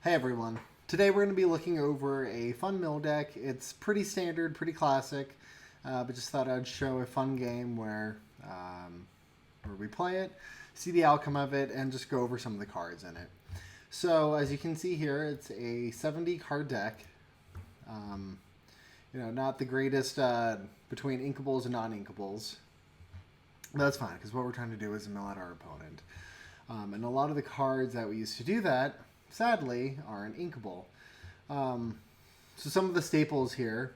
Hey everyone. Today we're going to be looking over a fun mill deck. It's pretty standard, pretty classic, but just thought I'd show a fun game where we play it, see the outcome of it, and just go over some of the cards in it. So as you can see here, it's a 70 card deck. Not the greatest between inkables and non-inkables. That's fine, because what we're trying to do is mill out our opponent. And a lot of the cards that we used to do that, sadly, are an inkable. So some of the staples here,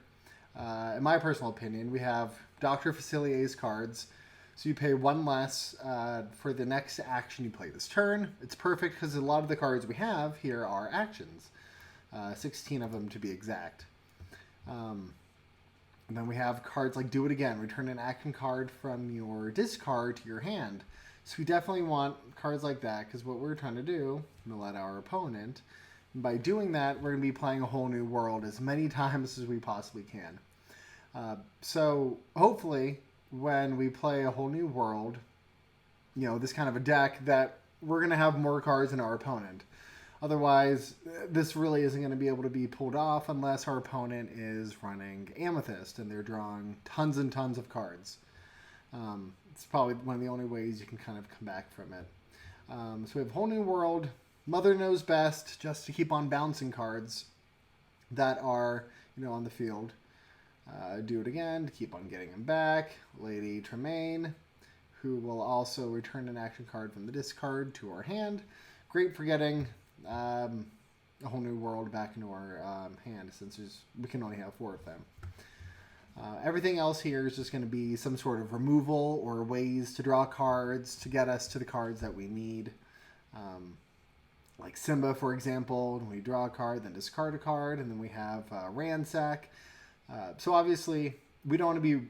in my personal opinion, we have Dr. Facilier's cards. So you pay one less for the next action you play this turn. It's perfect because a lot of the cards we have here are actions. 16 of them to be exact. And then we have cards like Do It Again. Return an action card from your discard to your hand. So we definitely want cards like that because what we're trying to do, mill out our opponent. And by doing that, we're going to be playing a whole new world as many times as we possibly can. So hopefully when we play a whole new world, this kind of a deck, that we're going to have more cards than our opponent. Otherwise, this really isn't going to be able to be pulled off unless our opponent is running Amethyst and they're drawing tons and tons of cards. It's probably one of the only ways you can kind of come back from it. So we have Whole New World, Mother Knows Best, just to keep on bouncing cards that are, on the field. Do It Again, to keep on getting them back. Lady Tremaine, who will also return an action card from the discard to our hand. Great for getting a Whole New World back into our hand, since we can only have 4 of them. Everything else here is just going to be some sort of removal or ways to draw cards to get us to the cards that we need. Like Simba, for example, when we draw a card, then discard a card, and then we have Ransack. So obviously, we don't want to be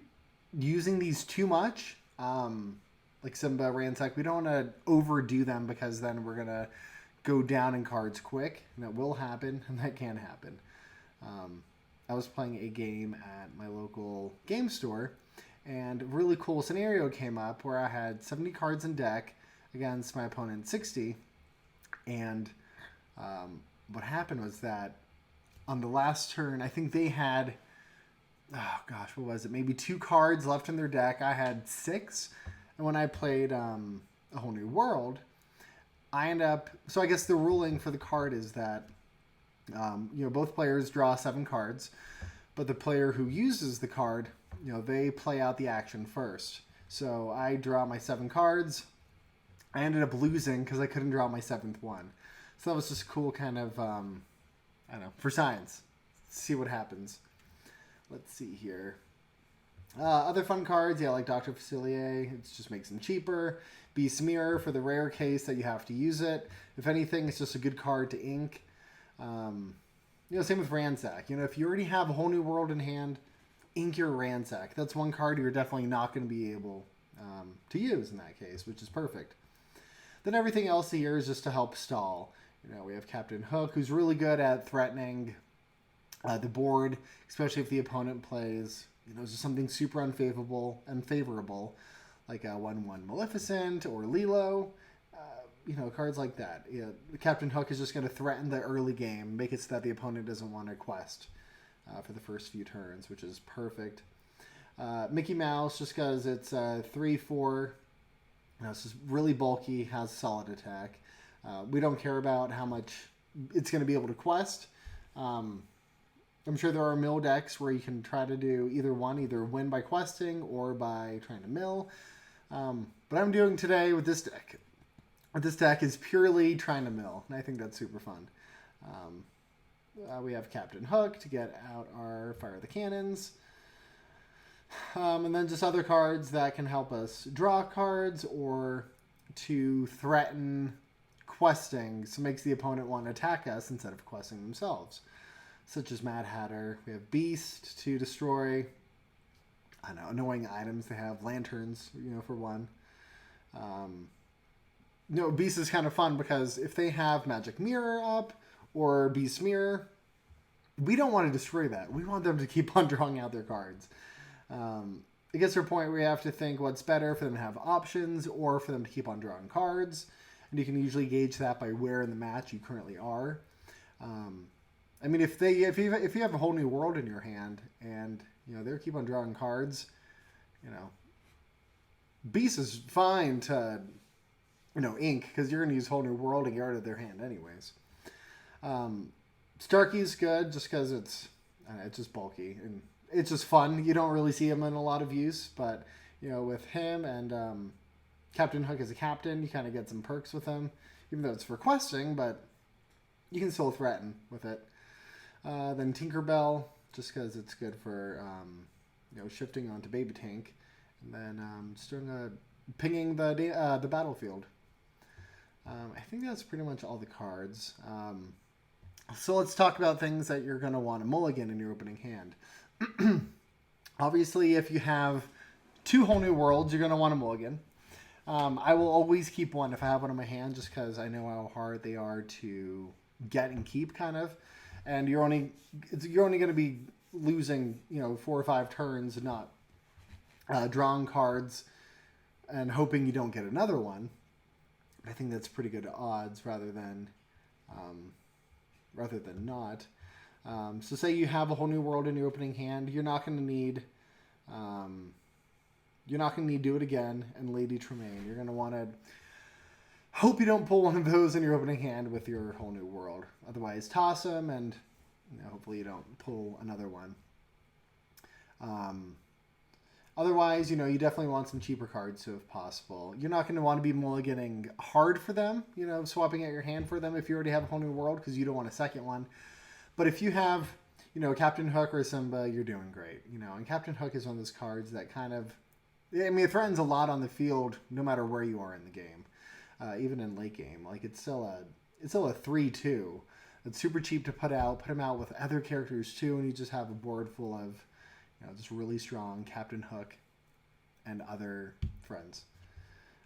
using these too much. Like Simba, Ransack, we don't want to overdo them because then we're going to go down in cards quick. And that will happen, and that can happen. I was playing a game at my local game store, and a really cool scenario came up where I had 70 cards in deck against my opponent's 60, and what happened was that on the last turn, I think they had, what was it, maybe 2 cards left in their deck. I had 6, and when I played A Whole New World, so I guess the ruling for the card is that both players draw 7 cards, but the player who uses the card, they play out the action first. So I draw my 7 cards. I ended up losing because I couldn't draw my 7th one. So that was just cool kind of, for science. See what happens. Let's see here. Other fun cards, like Dr. Facilier. It just makes them cheaper. Beast Mirror for the rare case that you have to use it. If anything, it's just a good card to ink. Same with Ransack. If you already have a Whole New World in hand, ink your Ransack. That's one card you're definitely not going to be able to use in that case, which is perfect. Then everything else here is just to help stall. We have Captain Hook, who's really good at threatening the board, especially if the opponent plays, just something super unfavorable, like a 1/1 Maleficent or Lilo. Cards like that. Captain Hook is just going to threaten the early game, make it so that the opponent doesn't want to quest for the first few turns, which is perfect. Mickey Mouse, just because it's 3/4, it's just really bulky, has solid attack. We don't care about how much it's going to be able to quest. I'm sure there are mill decks where you can try to do either win by questing or by trying to mill. But I'm doing today with this deck. This deck is purely trying to mill, and I think that's super fun. We have Captain Hook to get out our Fire the Cannons. And then just other cards that can help us draw cards or to threaten questing, so it makes the opponent want to attack us instead of questing themselves. Such as Mad Hatter. We have Beast to destroy, annoying items. They have lanterns, for one. Beast is kind of fun because if they have Magic Mirror up or Beast Mirror, we don't want to destroy that. We want them to keep on drawing out their cards. It gets to a point where you have to think what's better for them to have options or for them to keep on drawing cards. And you can usually gauge that by where in the match you currently are. I mean, if you have a whole new world in your hand and they keep on drawing cards, you know, Beast is fine to ink because you're going to use whole new world and get rid of their hand anyways. Starkey's good just because it's just bulky and it's just fun. You don't really see him in a lot of use, but with him and Captain Hook as a captain, you kind of get some perks with him, even though it's for questing, but you can still threaten with it. Then Tinkerbell, just because it's good for shifting onto Baby Tank, and then just doing pinging the battlefield. I think that's pretty much all the cards. So let's talk about things that you're going to want to mulligan in your opening hand. Obviously, if you have 2 whole new worlds, you're going to want to mulligan. I will always keep one if I have one in my hand, just because I know how hard they are to get and keep, kind of. And you're only going to be losing 4 or 5 turns, not drawing cards and hoping you don't get another one. I think that's pretty good odds rather than not. So say you have a whole new world in your opening hand, you're not going to need Do It Again and Lady Tremaine. You're going to want to hope you don't pull one of those in your opening hand with your whole new world. Otherwise, toss them and hopefully you don't pull another one. Otherwise, you definitely want some cheaper cards, so if possible. You're not going to want to be mulliganing hard for them, swapping out your hand for them if you already have a whole new world, because you don't want a second one. But if you have, Captain Hook or Simba, you're doing great. And Captain Hook is one of those cards that it threatens a lot on the field no matter where you are in the game. Even in late game. Like, it's still a 3-2. It's super cheap to put him out with other characters too, and you just have a board full of just really strong Captain Hook and other friends.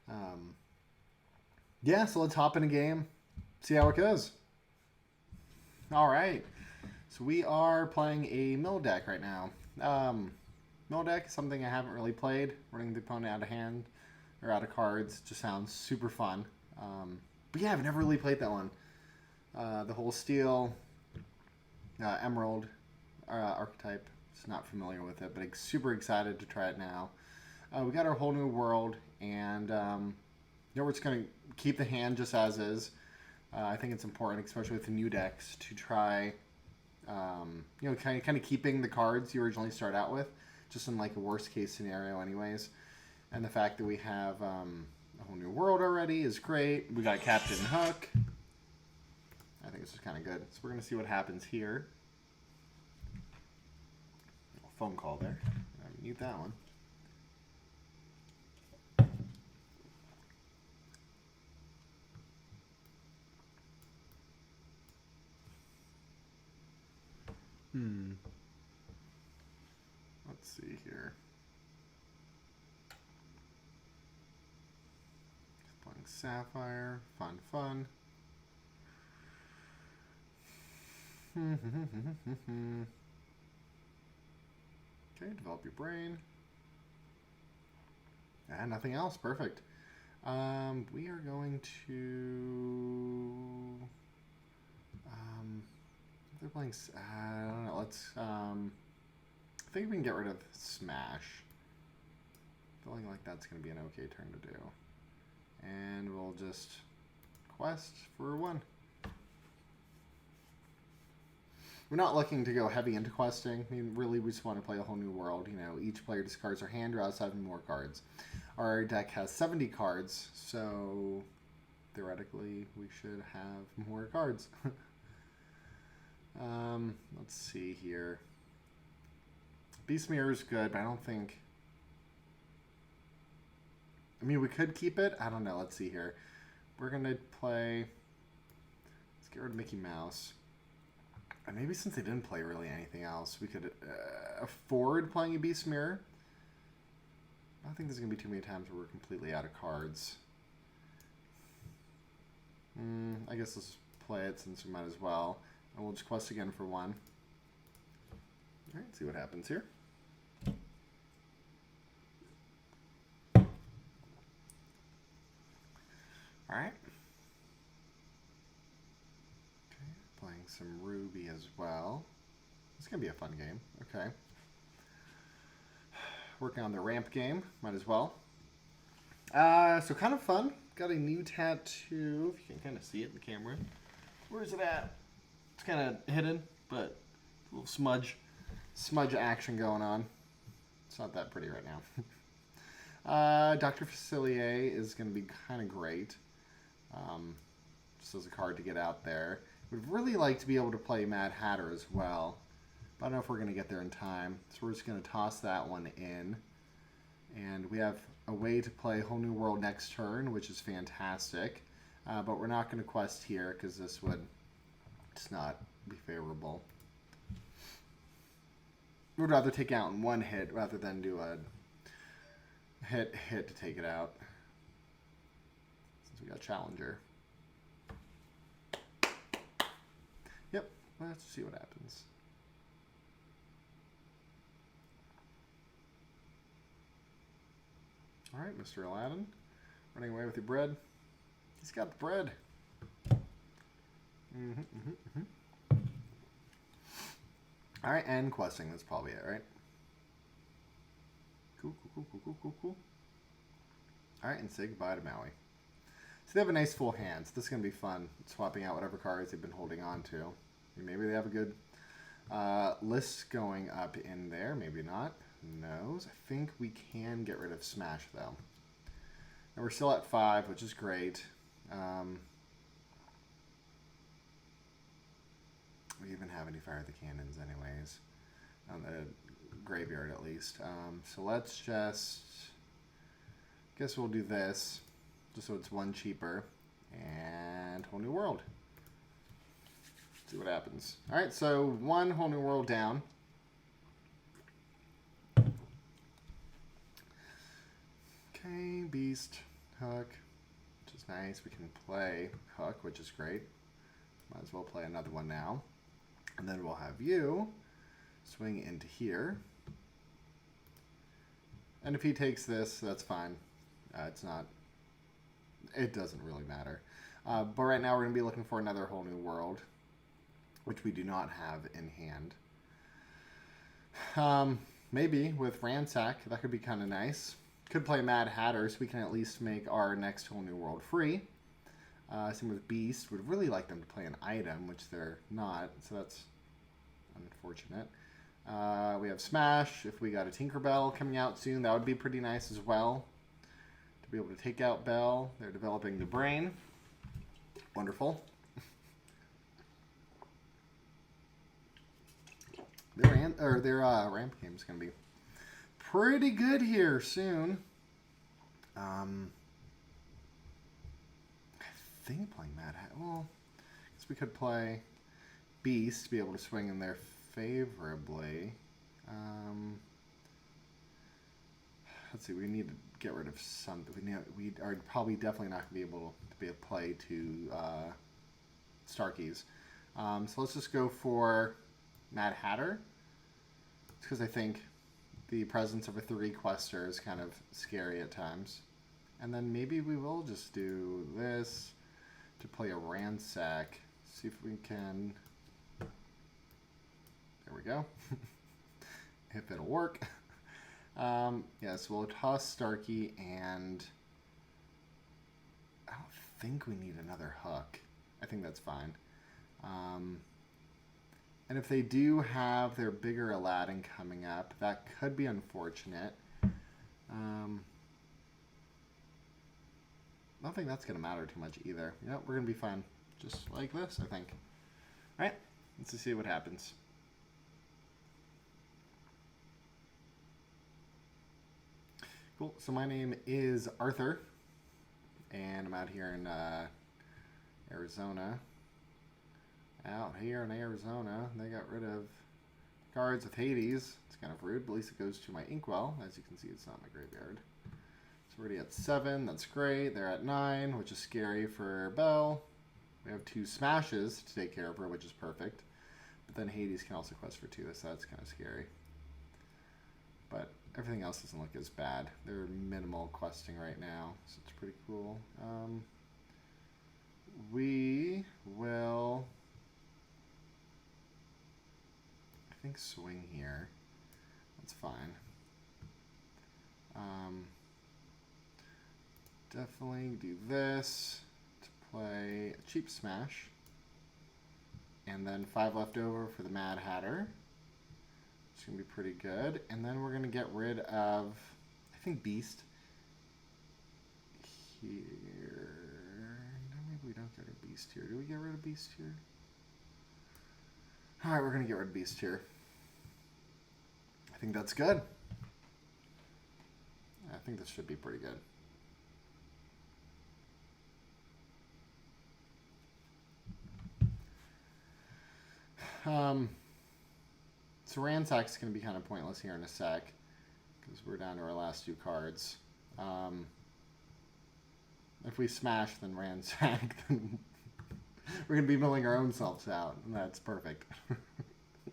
So let's hop in a game, see how it goes. All right. So we are playing a mill deck right now. Mill deck is something I haven't really played. Running the opponent out of hand or out of cards just sounds super fun. But yeah, I've never really played that one. The whole steel, emerald archetype. Just not familiar with it, but super excited to try it now. We got our whole new world, and we're just going to keep the hand just as is. I think it's important, especially with the new decks, to try, kind of keeping the cards you originally start out with, just in like a worst case scenario, anyways. And the fact that we have a whole new world already is great. We got Captain Hook. I think it's just kind of good. So we're going to see what happens here. Phone call there. I mute that one. Let's see here. Just playing Sapphire. Fun. Okay, develop your brain. And nothing else. Perfect. We are going to... they're playing... I don't know. Let's... I think we can get rid of Smash. Feeling like that's going to be an okay turn to do. And we'll just quest for 1. We're not looking to go heavy into questing. I mean, really, we just want to play a whole new world. Each player discards their hand, draws 7 more cards. Our deck has 70 cards, so theoretically, we should have more cards. Let's see here. Beast Mirror is good, but I don't think... I mean, we could keep it. I don't know. Let's see here. We're going to play... Let's get rid of Mickey Mouse. And maybe since they didn't play really anything else, we could afford playing a Beast Mirror. I don't think there's going to be too many times where we're completely out of cards. I guess let's play it since we might as well. And we'll just quest again for 1. Alright, see what happens here. Alright. Okay, playing some Ruby as well. It's going to be a fun game. Okay. Working on the ramp game. Might as well. So kind of fun. Got a new tattoo. If you can kind of see it in the camera. Where is it at? It's kind of hidden, but a little smudge action going on. It's not that pretty right now. Dr. Facilier is going to be kind of great. Just as a card to get out there. Would really like to be able to play Mad Hatter as well. But I don't know if we're going to get there in time. So we're just going to toss that one in. And we have a way to play Whole New World next turn, which is fantastic. But we're not going to quest here because this would just not be favorable. We'd rather take out in one hit rather than do a hit to take it out. Since we got Challenger. Yep, let's see what happens. All right, Mr. Aladdin, running away with your bread. He's got the bread. All right, and questing. That's probably it, right? Cool. All right, and say goodbye to Maui. So they have a nice full hand. So this is going to be fun. Swapping out whatever cards they've been holding on to. Maybe they have a good list going up in there. Maybe not. Who knows? I think we can get rid of Smash, though. And we're still at 5, which is great. We even have any Fire the Cannons anyways. On the graveyard, at least. So let's just... guess we'll do this. Just so it's one cheaper. And Whole New World. See what happens. Alright, so one Whole New World down. Okay, Beast, Hook, which is nice. We can play Hook, which is great. Might as well play another one now. And then we'll have you swing into here. And if he takes this, that's fine. It doesn't really matter. But right now we're going to be looking for another Whole New World, which we do not have in hand. Maybe with Ransack, that could be kind of nice. Could play Mad Hatter, so we can at least make our next Whole New World free. Same with Beast. Would really like them to play an item, which they're not, so that's unfortunate. We have Smash. If we got a Tinkerbell coming out soon, that would be pretty nice as well. To be able to take out Bell. They're developing the brain. Wonderful. Their ramp game is going to be pretty good here soon. I think playing Mad Hat. Well, I guess we could play Beast to be able to swing in there favorably. Let's see. We need to get rid of something. We are probably definitely not going to be able to be a play to Starkeys. So let's just go for Mad Hatter. Because I think the presence of a 3-quester is kind of scary at times. And then maybe we will just do this to play a Ransack. See if we can... There we go. If it'll work. Yes, we'll toss Starkey, and I don't think we need another Hook. I think that's fine. And if they do have their bigger Aladdin coming up, that could be unfortunate. I don't think that's going to matter too much either. You know, we're going to be fine. Just like this, I think. All right, let's see what happens. Cool. So my name is Arthur, and I'm out here in Arizona. Out here in Arizona, they got rid of cards with Hades. It's kind of rude, but at least it goes to my Inkwell. As you can see, it's not my graveyard. So we're already at 7. That's great. They're at 9, which is scary for Belle. We have 2 Smashes to take care of her, which is perfect. But then Hades can also quest for 2, so that's kind of scary. But everything else doesn't look as bad. They're minimal questing right now, so it's pretty cool. We will think swing here. That's fine. Definitely do this to play a cheap smash. And then 5 left over for the Mad Hatter. It's going to be pretty good. And then we're going to get rid of, I think, Beast. Here. No, maybe we don't get rid of Beast here. Do we get rid of Beast here? Alright, we're going to get rid of Beast here. I think that's good. I think this should be pretty good. So Ransack's going to be kind of pointless here in a sec, because we're down to our last 2 cards. If we smash, then Ransack, then we're going to be milling our own selves out, and that's perfect.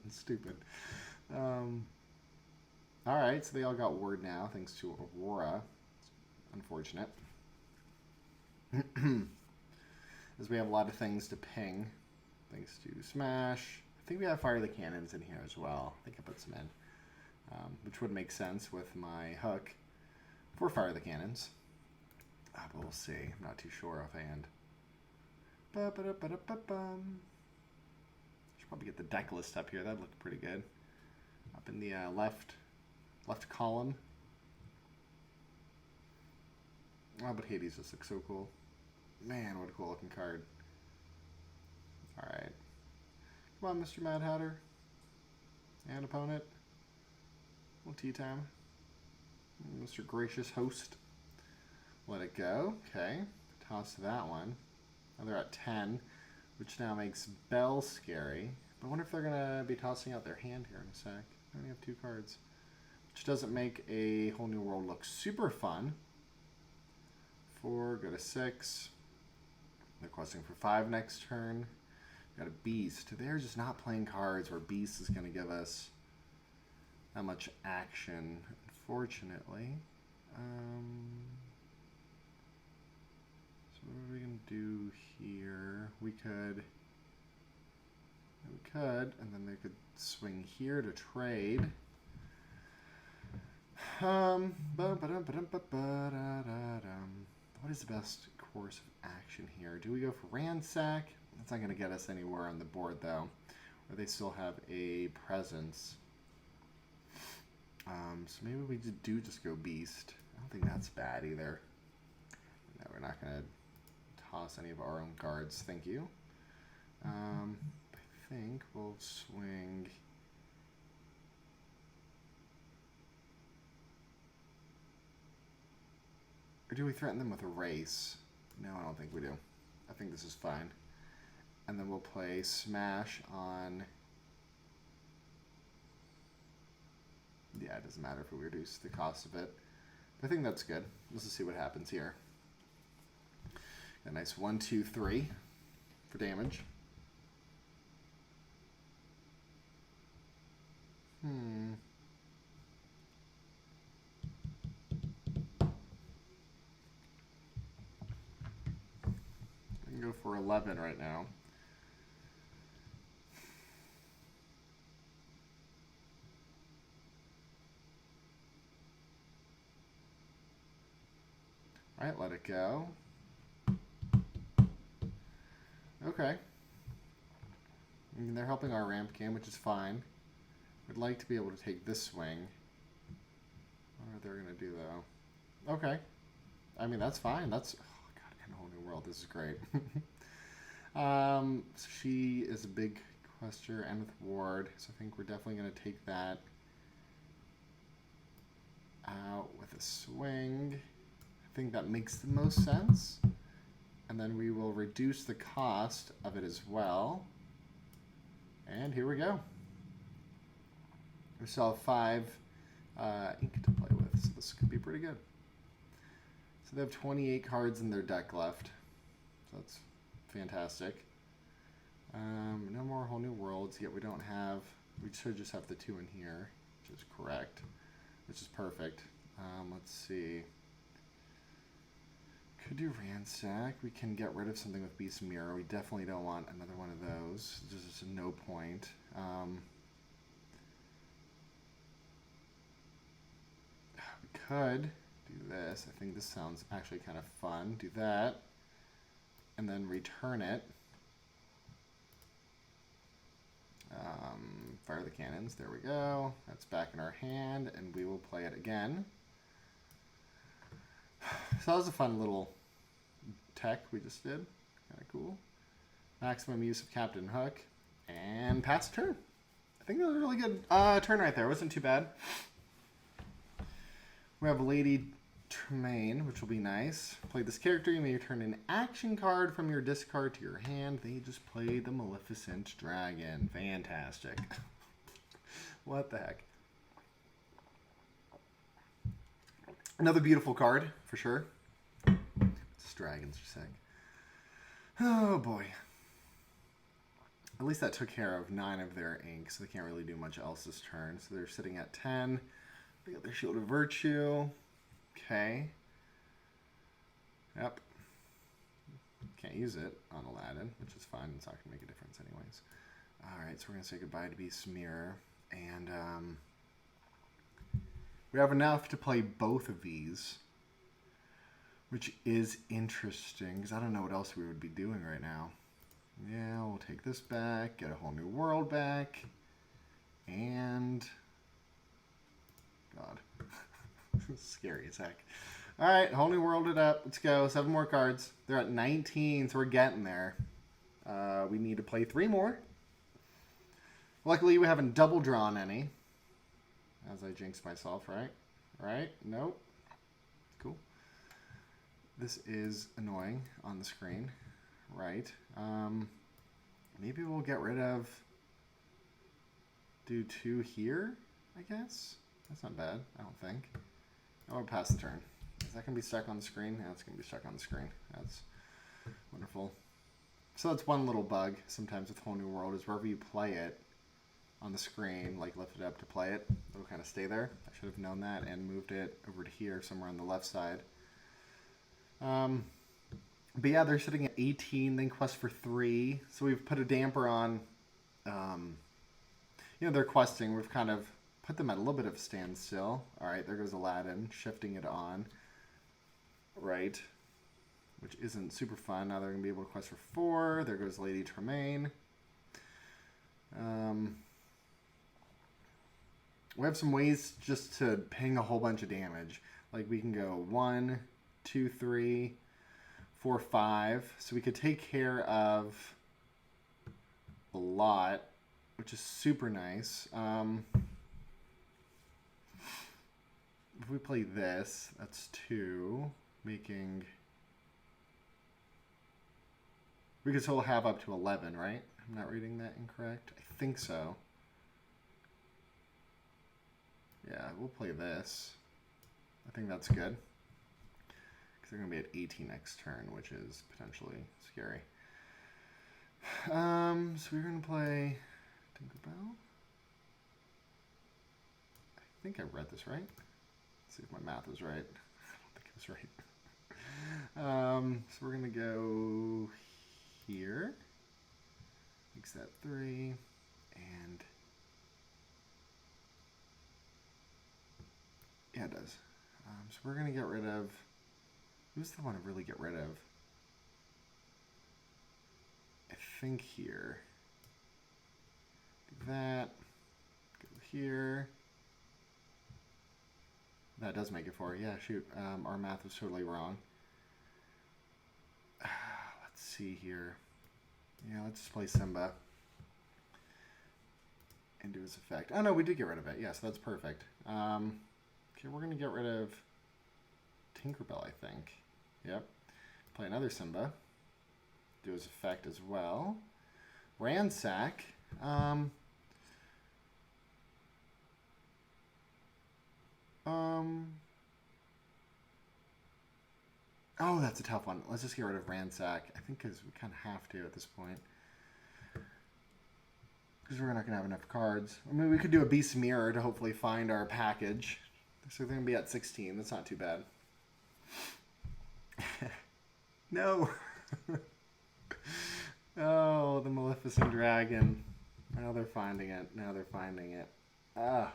Stupid. Alright, so they all got word now, thanks to Aurora. Unfortunate. As we have a lot of things to ping, thanks to Smash. I think we have Fire the Cannons in here as well. I think I put some in, which would make sense with my hook for Fire the Cannons. But we'll see. I'm not too sure offhand. Should probably get the deck list up here. That'd look pretty good. Up in the left column. Oh, but Hades just looks so cool. Man, what a cool looking card. Alright. Come on, Mr. Mad Hatter. And opponent. Little tea time. Mr. Gracious Host. Let it go. Okay. Toss that one. Now they're at 10, which now makes Bell scary. But I wonder if they're going to be tossing out their hand here in a sec. I only have 2 cards. Which doesn't make a Whole New World look super fun. 4, go to 6. They're questing for 5 next turn. Got a Beast. They're just not playing cards where Beast is going to give us that much action, unfortunately. So what are we going to do here? We could, and then they could swing here to trade. What is the best course of action here? Do we go for Ransack? That's not going to get us anywhere on the board, though, where they still have a presence. So maybe we do just go Beast. I don't think that's bad either. No, we're not going to toss any of our own cards. Thank you. I think we'll swing... Or do we threaten them with a race? No, I don't think we do. I think this is fine. And then we'll play Smash on... Yeah, it doesn't matter if we reduce the cost of it. But I think that's good. Let's just see what happens here. A nice 1, 2, 3 for damage. I can go for 11 right now. All right, let it go. Okay. I mean, they're helping our ramp game, which is fine. We'd like to be able to take this swing. What are they going to do, though? Okay. I mean, that's fine. That's... Oh, God, in a Whole New World. This is great. So she is a big quester and with Ward, so I think we're definitely going to take that out with a swing. I think that makes the most sense. And then we will reduce the cost of it as well. And here we go. We still have 5 ink to play with, so this could be pretty good. So they have 28 cards in their deck left. So that's fantastic. No more Whole New Worlds, yet we don't have... We should just have the 2 in here, which is correct. Which is perfect. Let's see. Could do Ransack. We can get rid of something with Beast Mirror. We definitely don't want another one of those. There's just no point. could do this. I think this sounds actually kind of fun. Do that. And then return it. Fire the cannons. There we go. That's back in our hand, and we will play it again. So that was a fun little tech we just did. Kind of cool. Maximum use of Captain Hook. And pass the turn. I think that was a really good turn right there. It wasn't too bad. We have Lady Tremaine, which will be nice. Play this character. You may return an action card from your discard to your hand. They just played the Maleficent Dragon. Fantastic. What the heck? Another beautiful card, for sure. It's dragons are sick. Oh, boy. At least that took care of 9 of their ink, so they can't really do much else this turn. So they're sitting at 10. They got their Shield of Virtue. Okay. Yep. Can't use it on Aladdin, which is fine. It's not going to make a difference anyways. Alright, so we're going to say goodbye to Beast Mirror. And we have enough to play both of these, which is interesting, because I don't know what else we would be doing right now. Yeah, we'll take this back, get a whole new world back, and... God. Scary as heck. Alright, whole new world it up. Let's go. 7 more cards. They're at 19, so we're getting there. We need to play 3 more. Luckily, we haven't double drawn any. As I jinxed myself, right? Right? Nope. Cool. This is annoying on the screen. Right. Maybe we'll get rid of... Do 2 here, I guess? That's not bad, I don't think. Oh, I'll pass the turn. Is that going to be stuck on the screen? Yeah, it's going to be stuck on the screen. That's wonderful. So that's one little bug sometimes with Whole New World, is wherever you play it on the screen, like lift it up to play it, it'll kind of stay there. I should have known that and moved it over to here, somewhere on the left side. But yeah, they're sitting at 18, then quest for 3. So we've put a damper on, you know, their questing. We've kind of put them at a little bit of a standstill. All right, there goes Aladdin, shifting it on. Right, which isn't super fun. Now they're going to be able to quest for 4. There goes Lady Tremaine. We have some ways just to ping a whole bunch of damage. Like we can go 1, 2, 3, 4, 5. So we could take care of a lot, which is super nice. If we play this, that's 2, making... We could still have up to 11, right? I'm not reading that incorrect. I think so. Yeah, we'll play this. I think that's good. Because they're going to be at 18 next turn, which is potentially scary. So we're going to play Tinkerbell. I think I read this right. Let's see if my math is right. I don't think it was right. So we're going to go here. Makes that 3. And yeah, it does. So we're going to get rid of... Who's the one to really get rid of? I think here. Do that. Go here. That does make it 4. Yeah, shoot. Our math was totally wrong. Let's see here. Yeah, let's just play Simba. And do his effect. Oh, no, we did get rid of it. Yes, that's perfect. Okay, we're going to get rid of Tinkerbell, I think. Yep. Play another Simba. Do his effect as well. Ransack. Oh, that's a tough one. Let's just get rid of Ransack. I think because we kind of have to at this point. Because we're not going to have enough cards. I mean, we could do a Beast Mirror to hopefully find our package. So they're going to be at 16. That's not too bad. No. Oh, the Maleficent Dragon. Now they're finding it. Now they're finding it. Ah.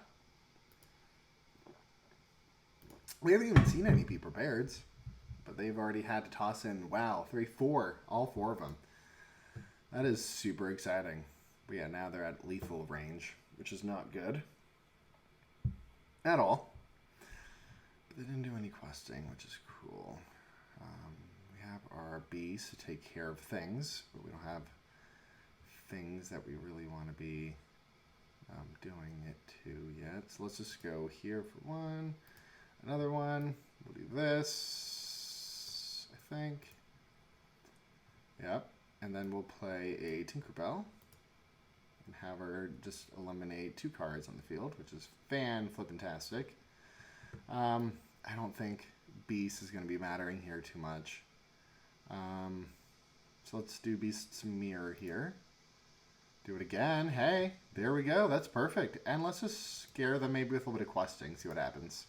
We haven't even seen any Be Prepareds, but they've already had to toss in, wow, 3, 4, all 4 of them. That is super exciting. But yeah, now they're at lethal range, which is not good at all. But they didn't do any questing, which is cool. We have our bees to take care of things, but we don't have things that we really want to be doing it to yet. So let's just go here for one. Another one. We'll do this, I think. Yep. And then we'll play a Tinkerbell and have her just eliminate 2 cards on the field, which is fan-flippin-tastic. I don't think Beast is going to be mattering here too much. So let's do Beast's Mirror here. Do it again. Hey, there we go. That's perfect. And let's just scare them maybe with a little bit of questing, see what happens.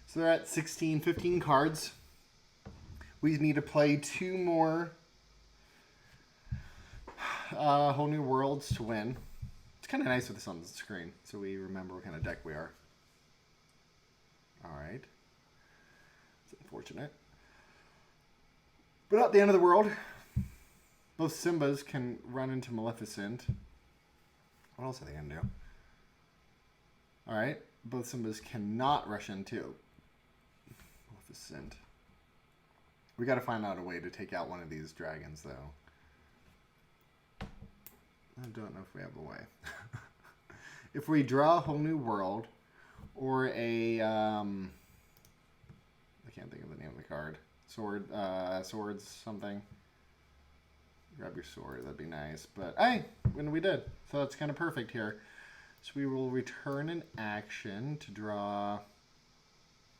So they're at 16, 15 cards. We need to play 2 more Whole New Worlds to win. It's kind of nice with this on the screen, so we remember what kind of deck we are. Alright. It's unfortunate. But at the end of the world, both Simbas can run into Maleficent. What else are they going to do? Alright. Both Simbas cannot rush into Maleficent. We got to find out a way to take out one of these dragons, though. I don't know if we have a way. If we draw a Whole New World, or a, I can't think of the name of the card. Swords something. Grab your sword, that'd be nice. But, hey, when we did. So that's kind of perfect here. So we will return an action to draw,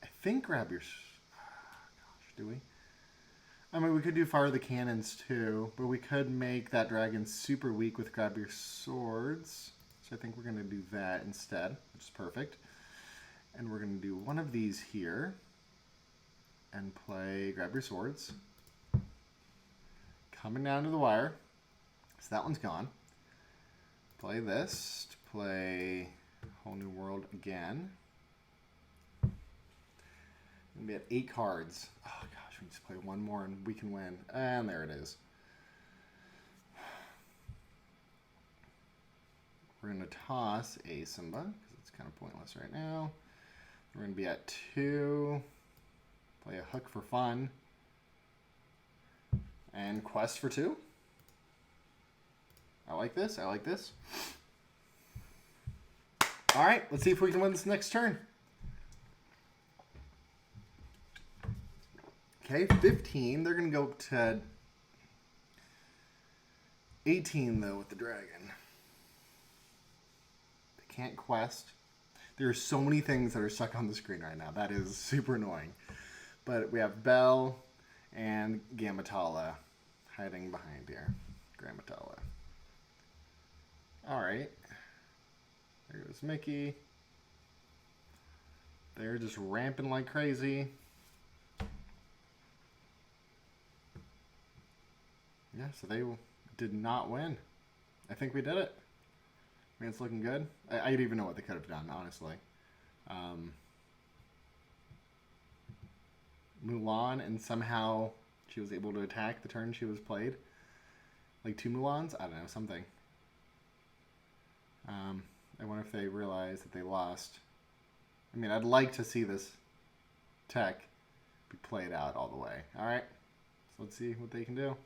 I think grab your, gosh, do we? I mean, we could do Fire the Cannons too, but we could make that dragon super weak with Grab Your Swords. So I think we're going to do that instead, which is perfect. And we're going to do one of these here and play Grab Your Swords. Coming down to the wire. So that one's gone. Play this to play Whole New World again. And we have 8 cards. Oh, gosh. We just play one more and we can win. And there it is. We're going to toss a Simba because it's kind of pointless right now. We're going to be at 2. Play a Hook for fun. And Quest for 2. I like this. I like this. All right. Let's see if we can win this next turn. Okay, 15. They're going to go to 18, though, with the dragon. They can't quest. There are so many things that are stuck on the screen right now. That is super annoying. But we have Belle and Gamatala hiding behind here. Gamatala. All right. There goes Mickey. They're just ramping like crazy. Yeah, so they did not win. I think we did it. I mean, it's looking good. I don't even know what they could have done, honestly. Mulan, and somehow she was able to attack the turn she was played. Like 2 Mulans? I don't know, something. I wonder if they realized that they lost. I mean, I'd like to see this tech be played out all the way. All right, so let's see what they can do.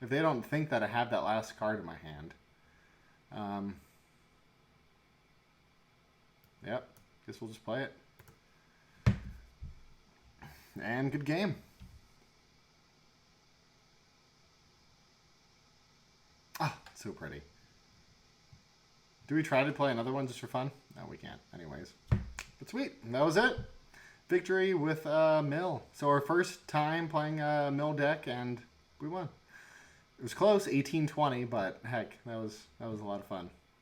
If they don't think that I have that last card in my hand. Yep, guess we'll just play it. And good game. Ah, so pretty. Do we try to play another one just for fun? No, we can't. Anyways. But sweet. That was it. Victory with Mill. So our first time playing a Mill deck, and we won. It was close, 18-20, but heck, that was a lot of fun.